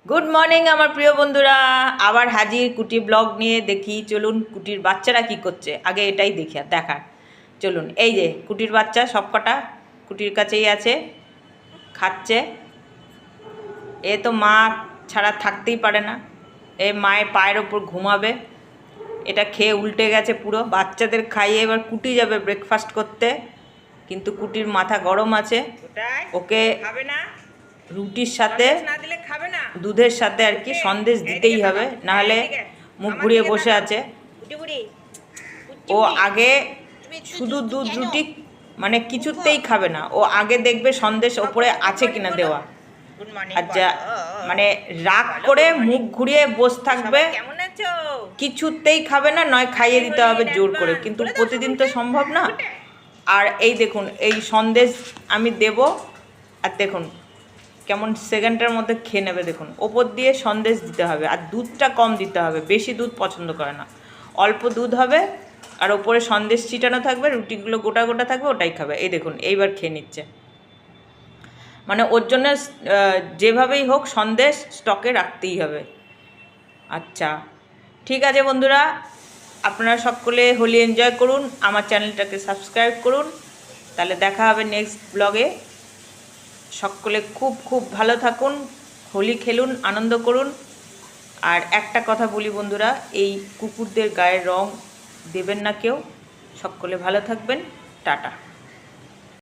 Good morning আমার প্রিয় বন্ধুরা, আবার হাজির কুটি ব্লগ নিয়ে। দেখি চলুন কুটির বাচ্চারা কি করছে, আগে এটাই দেখার। চলুন, এই যে কুটির বাচ্চা সবকটা কুটির কাছেই আছে, খাচ্ছে। এ তো মা ছাড়া থাকতেই পারে না, এ মায়ের পায়ের ওপর ঘুমাবে। এটা খেয়ে উল্টে গেছে পুরো। বাচ্চাদের খাইয়ে এবার কুটি যাবে ব্রেকফাস্ট করতে, কিন্তু কুটির মাথা গরম আছে। ওকে খাবে না, রুটির সাথে দুধের সাথে আর কি সন্দেশ দিতেই হবে, নাহলে মুখ ঘুরিয়ে বসে আছে। ও আগে শুধু দুধ রুটি মানে কিছুতেই খাবে না, ও আগে দেখবে সন্দেশ ওপরে আছে কিনা দেওয়া। আচ্ছা, মানে রাগ করে মুখ ঘুরিয়ে বসে থাকবে, কিছুতেই খাবে না, নয় খাইয়ে দিতে হবে জোর করে, কিন্তু প্রতিদিন তো সম্ভব না। আর এই দেখুন, এই সন্দেশ আমি দেব, আর দেখুন কেমন সেকেন্ডের মধ্যে খেয়ে নেবে। দেখুন, ওপর দিয়ে সন্দেশ দিতে হবে, আর দুধটা কম দিতে হবে, বেশি দুধ পছন্দ করে না। অল্প দুধ হবে, আর ওপরে সন্দেশ ছিটানো থাকবে, রুটিগুলো গোটা গোটা থাকবে, ওটাই খাবে। এই দেখুন, এইবার খেয়ে নিচ্ছে। মানে ওর জন্য যেভাবেই হোক সন্দেশ স্টকে রাখতেই হবে। আচ্ছা, ঠিক আছে বন্ধুরা, আপনারা সকলে হোলি এনজয় করুন, আমার চ্যানেলটাকে সাবস্ক্রাইব করুন, তাহলে দেখা হবে নেক্সট ব্লগে। সকলে খুব খুব ভালো থাকুন, হোলি খেলুন, আনন্দ করুন। আর একটা কথা বলি বন্ধুরা, এই কুকুরদের গায়ের রং দেবেন না কেউ। সকলে ভালো থাকবেন, টাটা।